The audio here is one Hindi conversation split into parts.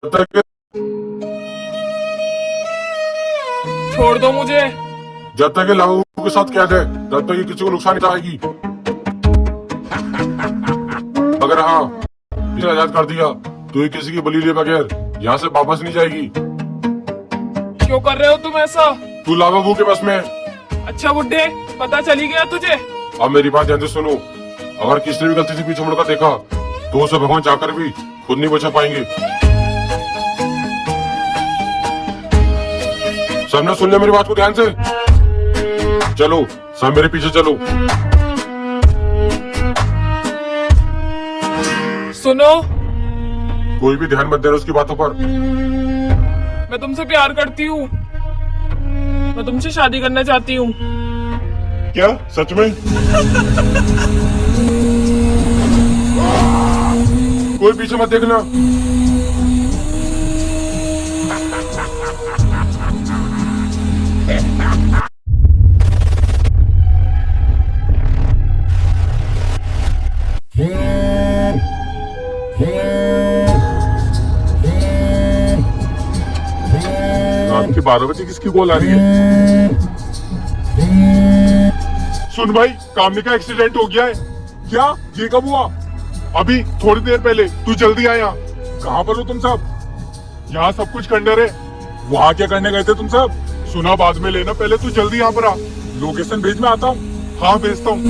तक छोड़ दो मुझे। जब तक ये लाभू के साथ कैद है तब तक ये किसी को नुकसान नहीं आएगी। अगर हाँ इसे आजाद कर दिया तो ये किसी की बलि लिए बगैर यहाँ से वापस नहीं जाएगी। क्यों कर रहे हो तुम ऐसा? तू लाभू के बस में है। अच्छा बुड्ढे, पता चली गया तुझे? अब मेरी बात ध्यान से सुनो, अगर किसी ने भी गलती से पीछे मुड़कर देखा तो उसे भगवान चाहकर भी खुद नहीं बचा पाएंगे। सबने सुन लिया मेरी बात को ध्यान से? चलो सब मेरे पीछे चलो। सुनो, कोई भी ध्यान मत देना उसकी बातों पर। मैं तुमसे प्यार करती हूँ। मैं तुमसे शादी करना चाहती हूँ। क्या सच में? कोई पीछे मत देखना। रात के 12 बजे किसकी कॉल आ रही है? सुन भाई, कामनी का एक्सीडेंट हो गया है। क्या? ये कब हुआ? अभी थोड़ी देर पहले। तू जल्दी आया। कहाँ पर हो तुम सब? यहाँ सब कुछ खंडर है। वहाँ क्या करने गए थे तुम सब? सुना बाद में लेना, पहले तू जल्दी यहाँ पर आ। लोकेशन भेज, मैं आता हूँ। हाँ भेजता हूँ।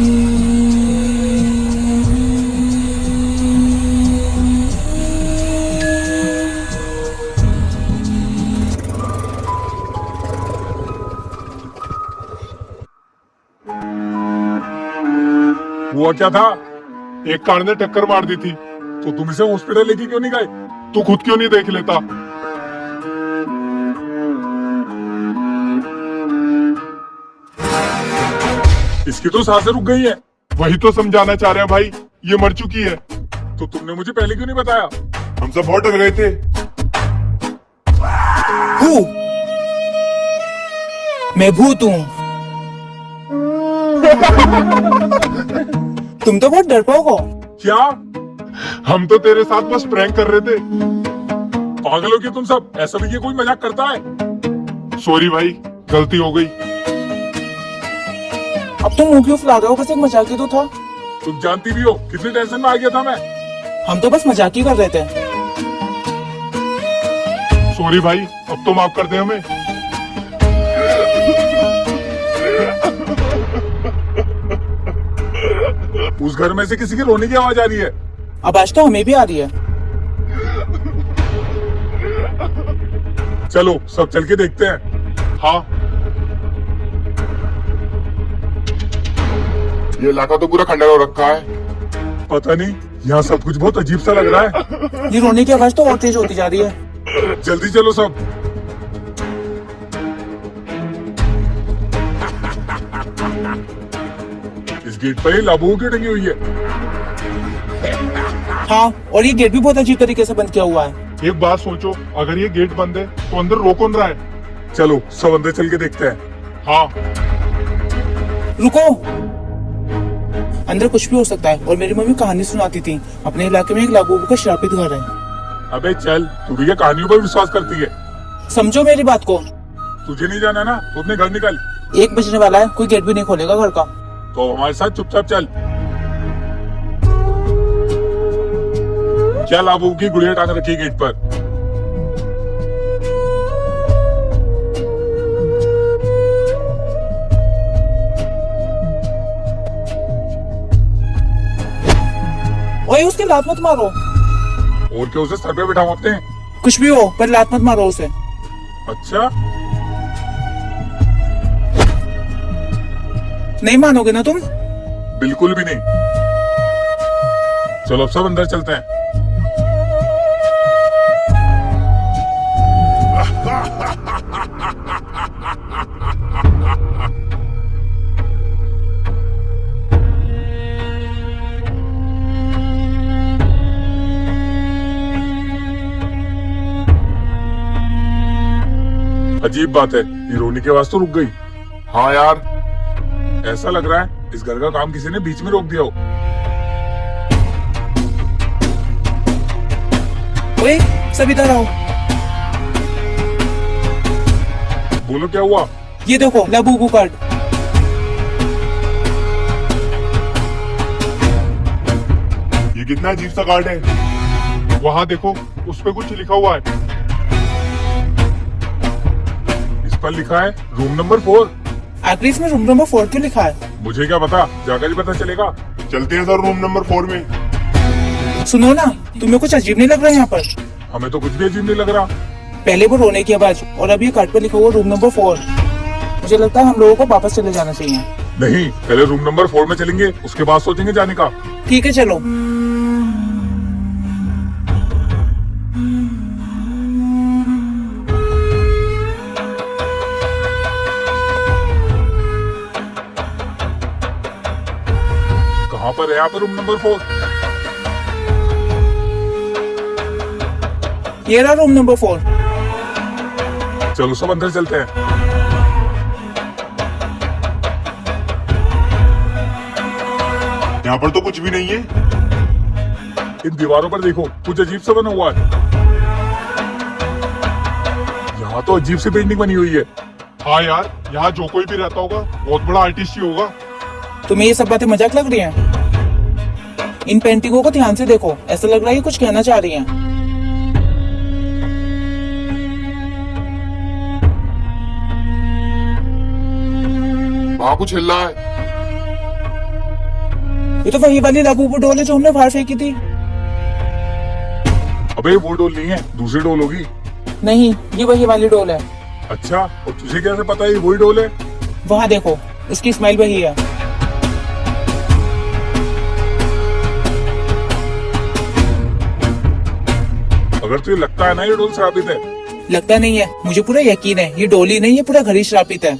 हुआ क्या था? एक कार ने टक्कर मार दी थी, तो तुम इसे हॉस्पिटल लेके क्यों नहीं गए? तू खुद क्यों नहीं देख लेता? इसकी तो सांसें रुक गई है। वही तो समझाना चाह रहे हैं भाई, ये मर चुकी है। तो तुमने मुझे पहले क्यों नहीं बताया? हम सब बहुत डर गए थे। मैं भूत हूँ। तुम तो बहुत डरपोक हो। क्या? हम तो तेरे साथ बस प्रैंक कर रहे थे। पागल हो क्या तुम सब? ऐसा भी ये कोई मजाक करता है? सॉरी भाई, गलती हो गई। अब तुम मुंह क्यों फुला रहे हो? बस एक मजाक ही तो था। तुम जानती भी हो कितनी टेंशन में आ गया था मैं। हम तो बस मजाक ही कर रहे थे। सॉरी भाई, अब तो माफ कर दे हमें। उस घर में से किसी की रोने की आवाज आ रही है। अब आज तो हमें भी आ रही है। चलो सब चल के देखते हैं। हाँ, ये इलाका तो पूरा खंडर हो रखा है। पता नहीं, यहाँ सब कुछ बहुत अजीब सा लग रहा है। ये रोने की आवाज तो और तेज होती जा रही है। जल्दी चलो सब। इस गेट पर ही लाभू की टंगी हुई है। हाँ, और ये गेट भी बहुत अजीब तरीके से बंद किया हुआ है। एक बात सोचो, अगर ये गेट बंद है तो अंदर रो कौन रहा है? चलो सब अंदर चल के देखते हैं। हाँ। रुको, अंदर कुछ भी हो सकता है। और मेरी मम्मी कहानी सुनाती थी, अपने इलाके में एक लाबूबू का श्रापित घर है। अबे चल, तू भी क्या कहानियों पर विश्वास करती है? समझो मेरी बात को। तुझे नहीं जाना ना तो अपने घर निकल। 1 बजने वाला है, कोई गेट भी नहीं खोलेगा घर का। तो हमारे साथ चुपचाप चल। क्या लाभू की गुड़िया टांग रखी गेट पर? ओए, उसके लात मत मारो। और क्या, उसे सर पे बिठा मारते हैं? कुछ भी हो, पर लात मत मारो उसे। अच्छा, नहीं मानोगे ना तुम? बिल्कुल भी नहीं। चलो अब सब अंदर चलते हैं। अजीब बात है, ये रोने की आवाज तो रुक गई। हाँ यार, ऐसा लग रहा है इस घर का काम किसी ने बीच में रोक दिया हो। ओए, सब इधर आओ। बोलो क्या हुआ? ये देखो लाबूबू कार्ड। ये कितना अजीब सा कार्ड है। वहाँ देखो, उस पे कुछ लिखा हुआ है। इस पर लिखा है रूम नंबर 4। आखिर इसमें रूम नंबर 4 क्यों लिखा है? मुझे क्या पता, जाकर ही पता चलेगा। चलते हैं सर रूम नंबर 4 में। सुनो ना, तुम्हें कुछ अजीब नहीं लग रहा है यहाँ पर? हमें तो कुछ भी अजीब नहीं लग रहा। पहले वो रोने की आवाज और अभी कार्ड पर लिखा हुआ रूम नंबर 4। मुझे लगता है हम लोगों को वापस चले जाना चाहिए। नहीं, पहले रूम नंबर 4 में चलेंगे, उसके बाद सोचेंगे जाने का। ठीक है चलो। कहाँ पर है यहाँ पर रूम नंबर 4? ये रहा रूम नंबर 4। चलो सब अंदर चलते हैं। यहाँ पर तो कुछ भी नहीं है। इन दीवारों पर देखो, कुछ अजीब सा बना हुआ है। यहाँ तो अजीब सी पेंटिंग बनी हुई है। हाँ यार, यहाँ जो कोई भी रहता होगा बहुत बड़ा आर्टिस्ट ही होगा। तुम्हें ये सब बातें मजाक लग रही हैं? इन पेंटिंगों को ध्यान से देखो, ऐसा लग रहा है ये कुछ कहना चाह रही हैं। वहाँ कुछ हिल रहा है। ये तो वही वाली लाबूबू डोल है जो हमने बाहर फेंकी थी। अबे वो डोल नहीं है, दूसरी डोल होगी। नहीं, ये वही वाली डोल है। अच्छा, और तुझे कैसे पता है वही डोल है? वहाँ देखो, उसकी स्माइल वही है। अगर तुझे लगता है ना ये डोल श्रापित है। लगता नहीं है, मुझे पूरा यकीन है ये डोल ही नहीं, ये पूरा घर ही श्रापित है।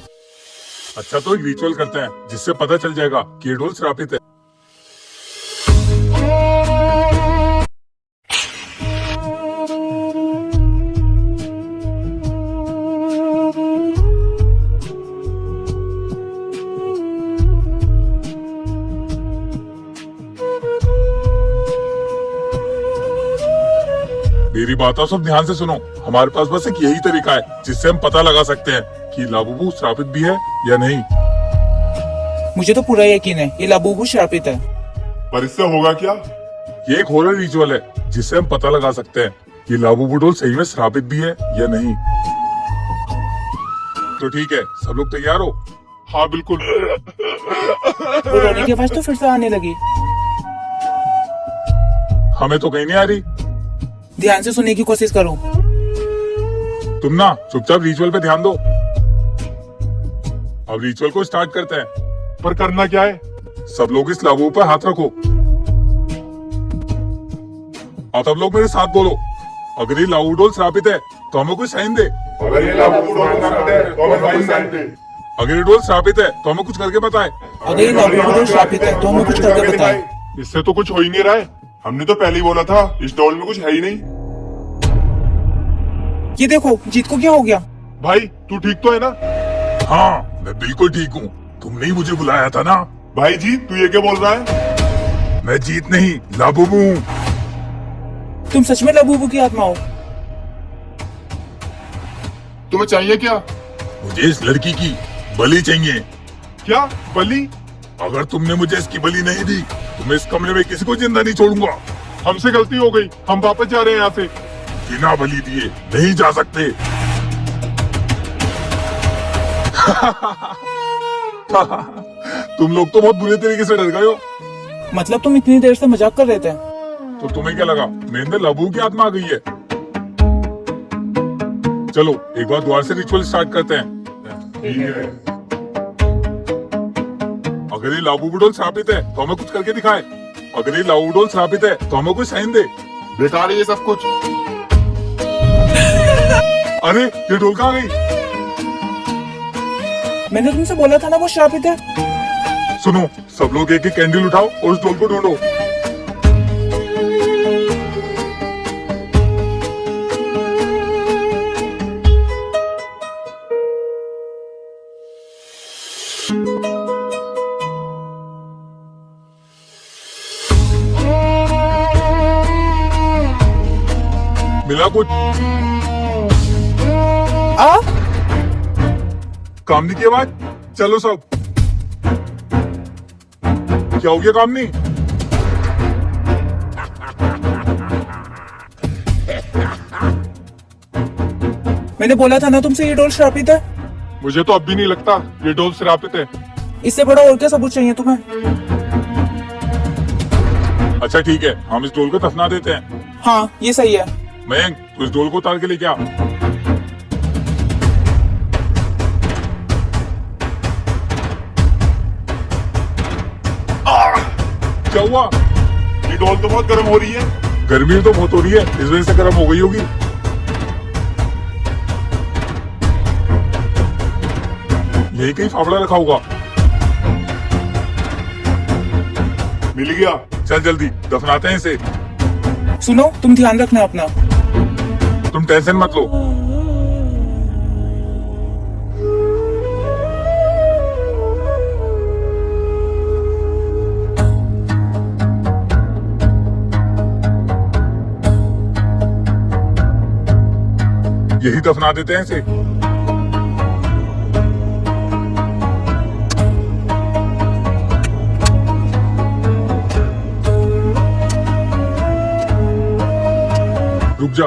अच्छा, तो एक रिचुअल करते हैं जिससे पता चल जाएगा कि ये डोल श्रापित है। मेरी बातों सब ध्यान से सुनो। हमारे पास बस एक यही तरीका है जिससे हम पता लगा सकते हैं कि लाबूबू श्रापित भी है या नहीं। मुझे तो पूरा यकीन है ये लाबूबू श्रापित है। पर इससे होगा क्या? ये एक हॉरर रिचुअल है जिससे हम पता लगा सकते हैं कि लाबूबू डोल सही में श्रापित भी है या नहीं। तो ठीक है, सब लोग तैयार हो? हाँ बिल्कुल। वो रोने की आवाज तो फिर से आने लगी। हमें तो कहीं नहीं आ रही। ध्यान से सुनने की कोशिश करो। तुम ना चुपचाप रिचुअल पे ध्यान दो। अब रिचुअल को स्टार्ट करते हैं। पर करना क्या है? सब लोग इस लाबूबू पर हाथ रखो। अब सब लोग मेरे साथ बोलो, अगर ये लाबूबू डोल श्रापित है तो हमें कोई साइन दे। अगर ये लाबूबू डोल श्रापित है तो हमें कोई साइन दे। अगर ये डोल श्रापित है तो हमें कुछ करके बताए। अगर ये लाबूबू डोल श्रापित है तो हमें कुछ करके बताए। इससे तो कुछ हो ही नहीं रहा है। हमने तो पहले ही बोला था इस डोल में कुछ है ही नहीं। ये देखो, जीत को क्या हो गया? भाई तू ठीक तो है ना? हाँ मैं बिल्कुल ठीक हूँ। तुमने ही मुझे बुलाया था ना? भाई जी तू ये क्या बोल रहा है? मैं जीत नहीं, लाबूबू हूँ। तुम सच में लाबूबू की आत्मा हो? तुम्हें चाहिए क्या? मुझे इस लड़की की बलि चाहिए। क्या बलि? अगर तुमने मुझे इसकी बलि नहीं दी तो मैं इस कमरे में किसी को जिंदा नहीं छोड़ूंगा। हमसे गलती हो गई, हम वापस जा रहे हैं यहाँ से। बिना बलि दिए नहीं जा सकते। तुम लोग तो बहुत बुरे तरीके से डर गए हो। मतलब तुम इतनी देर से मजाक कर रहे थे? तो तुम्हें क्या लगा मेरे अंदर लाबूबू की आत्मा आ गई है? चलो एक बार द्वार से रिचुअल स्टार्ट करते हैं। ठीक है। अगर ये लाबूबू डोल श्रापित है तो हमें कुछ करके दिखाए। अगर ये लाबूबू डोल श्रापित है तो हमें कोई साइन दे। बेकार है ये सब कुछ। अरे ये डोल कहाँ गई? मैंने तुमसे बोला था ना वो श्रापित है। सुनो, सब लोग एक एक कैंडल उठाओ और उस डोल को ढूंढो। मिला कुछ? कामनी की आवाज। चलो सब। क्या हो गया कामनी? मैंने बोला था ना तुमसे ये डॉल श्रापित है। मुझे तो अब भी नहीं लगता ये डॉल श्रापित है। इससे बड़ा और क्या सबूत चाहिए तुम्हें? अच्छा ठीक है, हम इस डोल को दफना देते हैं। हाँ ये सही है। मयंक, तू इस डोल को उतार के लेके आ। क्या हुआ? ये डॉल तो बहुत गर्म हो रही है। गर्मी तो बहुत हो रही है, इस वजह से गर्म हो गई होगी। यही कहीं फावड़ा रखा होगा। मिल गया। चल जल्दी दफनाते हैं इसे। सुनो तुम ध्यान रखना अपना। तुम टेंशन मत लो। यही दफना देते हैं इसे। रुक जा।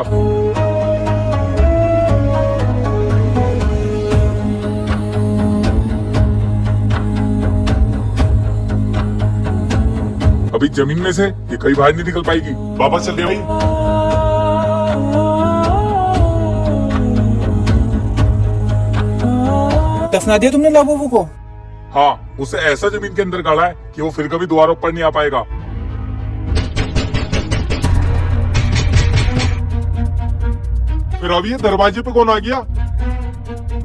अभी जमीन में से ये कहीं बाहर नहीं निकल पाएगी। वापस चल भाई। दफना दिया तुमने लाबूबू को? हाँ, उसे ऐसा जमीन के अंदर गाड़ा है कि वो फिर कभी दोबारा ऊपर नहीं आ पाएगा। फिर अभी ये दरवाजे पे कौन आ गया?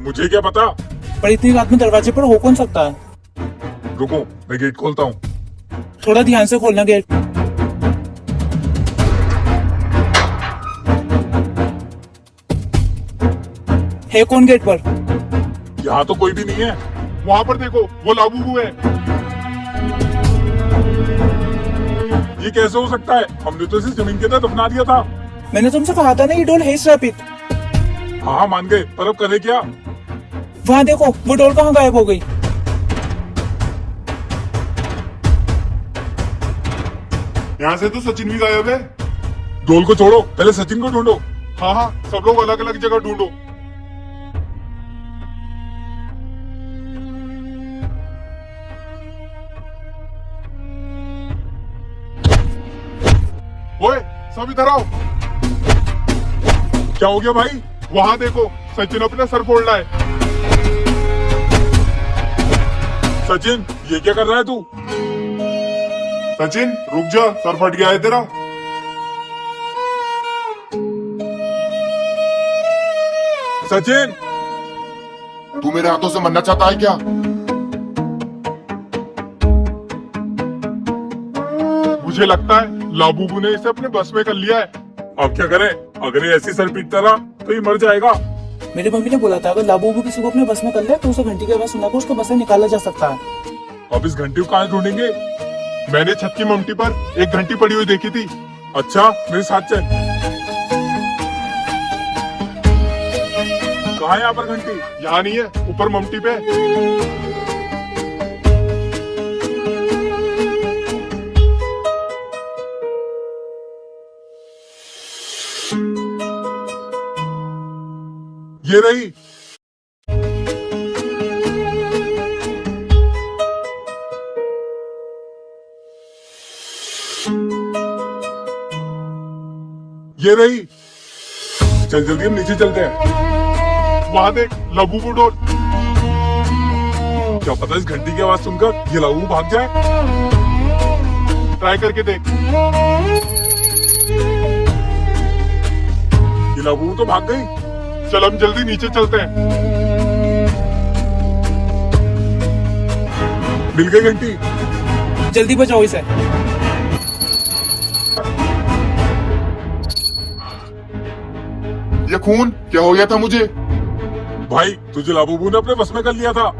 मुझे क्या पता। पर इतनी रात में दरवाजे पर हो कौन सकता है? रुको, मैं गेट खोलता हूँ। थोड़ा ध्यान से खोलना गेट। है कौन गेट पर? यहाँ तो कोई भी नहीं है। वहाँ पर देखो, वो लाबूबू है। ये कैसे हो सकता है? हमने तो इसे जमीन के अंदर दफना दिया था। मैंने तुमसे कहा था ना ये डोल है श्रापित। हाँ मान गए, पर अब करे क्या? वहाँ देखो वो डोल कहाँ गायब हो गई। यहाँ से तो सचिन भी गायब है। डोल को छोड़ो, पहले सचिन को ढूंढो। हाँ हाँ, सब लोग अलग अलग जगह ढूंढो। ओए, सब इधर आओ। क्या हो गया भाई? वहाँ देखो, सचिन अपना सर फोड़ रहा है। सचिन, ये क्या कर रहा है तू? सचिन रुक जा, सर फट गया है तेरा। सचिन, तू मेरे हाथों से मरना चाहता है क्या? मुझे लगता है लाबूबू ने इसे अपने बस में कर लिया है। अब क्या करें? अगर ये ऐसी सर पीटता रहा तो ये मर जाएगा। मेरी मम्मी ने बोला था अगर लाबूबू किसी को अपने बस में कर ले तो उसे घंटी की आवाज सुनाकर उसको बस से निकाला जा सकता है। अब इस घंटी को कहाँ ढूंढेंगे? मैंने छत की ममटी पर एक घंटी पड़ी हुई देखी थी। अच्छा, मेरे साथ चल। कहाँ है यहाँ पर घंटी? यहाँ नहीं है, ऊपर ममटी पे। ये रही। ये रही। चल जल्दी हम नीचे चलते हैं। वहाँ देख, लाबूबू डोल। क्या पता इस घंटी की आवाज सुनकर ये लाबूबू भाग जाए। ट्राई करके देख। ये लाबूबू तो भाग गई। चल हम जल्दी नीचे चलते हैं। मिल गई घंटी। जल्दी बचाओ इसे। ये खून क्या हो गया था मुझे? भाई, तुझे लाबूबू ने अपने बस में कर लिया था।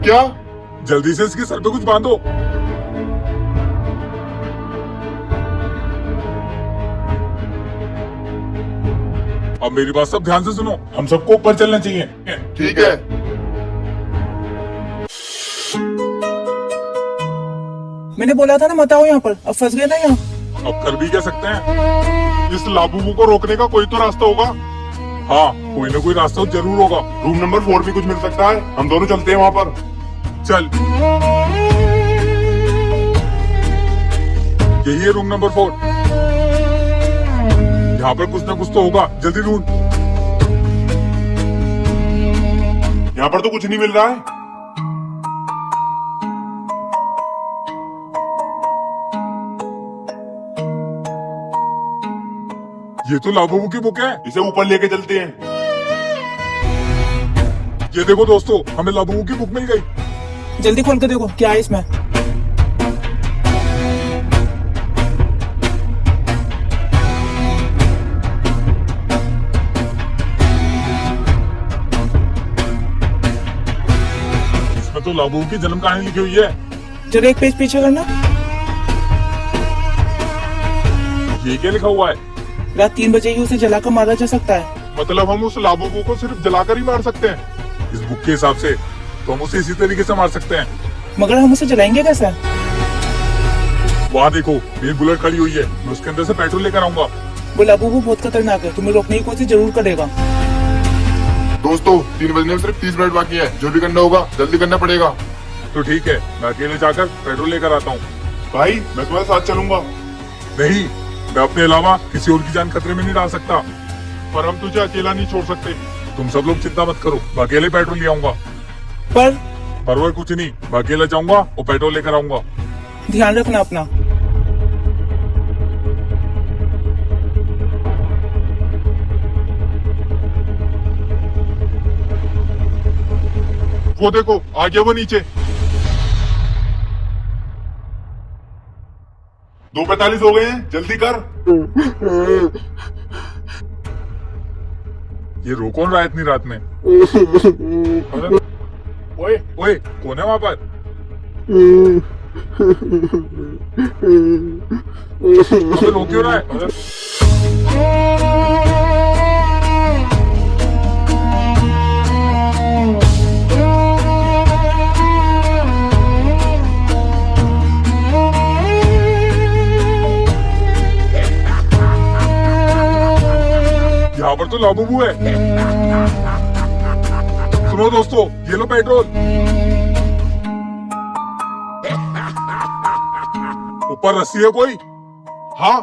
क्या? जल्दी से इसके सर पे कुछ बांधो। अब मेरी बात सब ध्यान से सुनो। हम सबको ऊपर चलना चाहिए। ठीक है। मैंने बोला था ना मत आओ यहाँ पर, अब फंस गए ना यहाँ। अब कर भी क्या सकते हैं? इस लाबूबू को रोकने का कोई तो रास्ता होगा। हाँ, कोई ना कोई रास्ता जरूर होगा। रूम नंबर 4 भी कुछ मिल सकता है, हम दोनों चलते हैं वहाँ पर। चल, यही है रूम नंबर 4। यहाँ पर कुछ ना कुछ तो होगा, जल्दी ढूंढ। यहाँ पर तो कुछ नहीं मिल रहा है। ये तो लाबूबू की बुक है। इसे ऊपर लेके चलते हैं। ये देखो दोस्तों, हमें लाबूबू की बुक मिल गई। जल्दी खोल के देखो क्या है इसमें। इसमें तो लाबूबू की जन्म कहानी लिखी हुई है। जरा एक पेज पीछे करना। ये क्या लिखा हुआ है? रात 3 बजे ही उसे जलाकर मारा जा सकता है। मतलब हम उस लाबूबू को सिर्फ जलाकर ही मार सकते हैं? इस बुक के हिसाब से तो हम उसे इसी तरीके से मार सकते हैं। मगर हम उसे जलाएंगे कैसे? वहाँ देखो, मेरी बुलेट खड़ी हुई है। मैं उसके अंदर से पेट्रोल लेकर आऊंगा। वो लाबूबू बहुत खतरनाक है, तुम्हें रोकने की कोशिश जरूर करेगा। दोस्तों 3 बजने में सिर्फ 30 मिनट बाकी है। जो भी करना होगा जल्दी करना पड़ेगा। तो ठीक है, मैं अकेले जाकर पेट्रोल लेकर आता हूँ। भाई मैं तुम्हारे साथ चलूंगा। नहीं, मैं अपने अलावा किसी और की जान खतरे में नहीं डाल सकता। पर हम तुझे अकेला नहीं छोड़ सकते। तुम सब लोग चिंता मत करो, मैं अकेले पेट्रोल ले आऊंगा। पर वो कुछ नहीं, मैं अकेला जाऊंगा और पेट्रोल लेकर आऊंगा। ध्यान रखना अपना। वो देखो आ गया वो नीचे। 2:45 हो गए हैं, जल्दी कर। ये रो कौन रहा है इतनी रात में? ओए ओए, कौन है वहाँ पर? अबे रो क्यों रहा है? यहाँ पर तो लाबूबू है। सुनो दोस्तों, ये लो पेट्रोल। ऊपर रस्सी है कोई? हाँ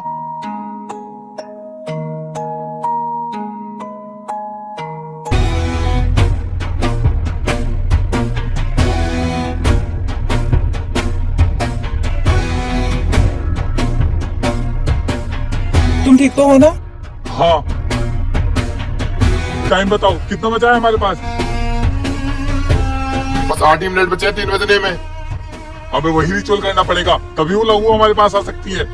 तुम ठीक तो हो ना? हाँ। टाइम बताओ, कितना बचा है हमारे पास? बस 8 ही मिनट बचे हैं 3 बजने में। हमें वही रिचुअल करना पड़ेगा, तभी वो लहू हमारे पास आ सकती है।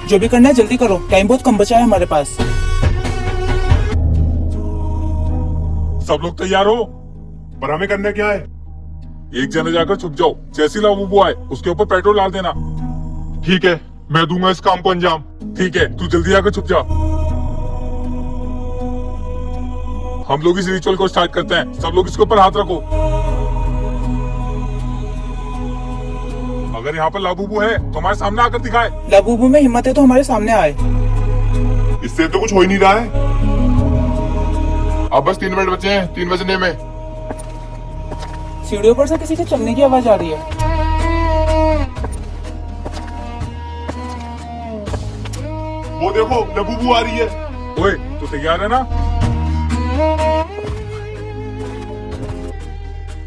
जो भी करना है जल्दी करो, टाइम बहुत कम बचा है हमारे पास। सब लोग तैयार हो? पर हमें करना क्या है? एक जने जाकर छुप जाओ, जैसी लाबूबू आए उसके ऊपर पेट्रोल डाल देना। ठीक है, मैं दूंगा इस काम को अंजाम। ठीक है, तू जल्दी आकर छुप जा। हम लोग इस रिचुअल को स्टार्ट करते हैं। सब लोग इसके ऊपर हाथ रखो। अगर यहाँ पर लाबूबू है तो हमारे सामने आकर दिखाए। लाबूबू में हिम्मत है तो हमारे सामने आए। इससे तो कुछ हो ही नहीं रहा है। अब बस 3 मिनट बचे हैं 3 बजने में। सीढ़ियों पर से किसी के चलने की आवाज आ रही है। वो देखो लबूबू आ रही है। ओए, तू तैयार है ना?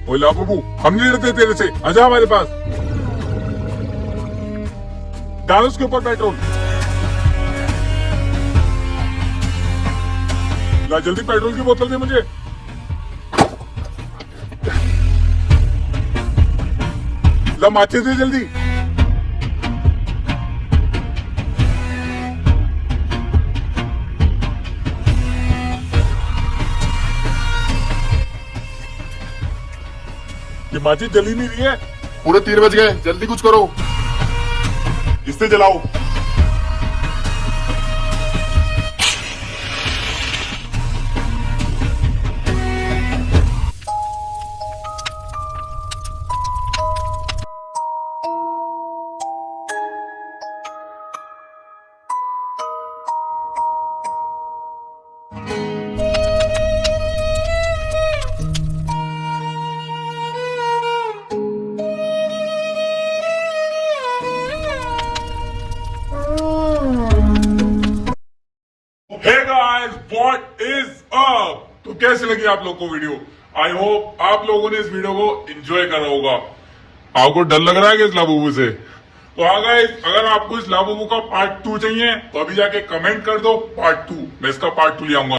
ओए लाबूबू, हम नहीं डरते तेरे से, आजा हमारे पास। डाल उसके ऊपर पेट्रोल। ला जल्दी पेट्रोल की बोतल दे मुझे। ला माचिस दे जल्दी। ये माचिस जली नहीं रही है। पूरे 3 बज गए, जल्दी कुछ करो। इससे जलाओ। कैसी लगी आप लोग को वीडियो? आई होप आप लोगों ने इस वीडियो को एंजॉय करा होगा। आपको डर लग रहा है कि इस लाबूबू से? तो अगर आपको इस लाबूबू का पार्ट 2 चाहिए तो अभी जाके कमेंट कर दो पार्ट 2, मैं इसका पार्ट 2 ले आऊंगा।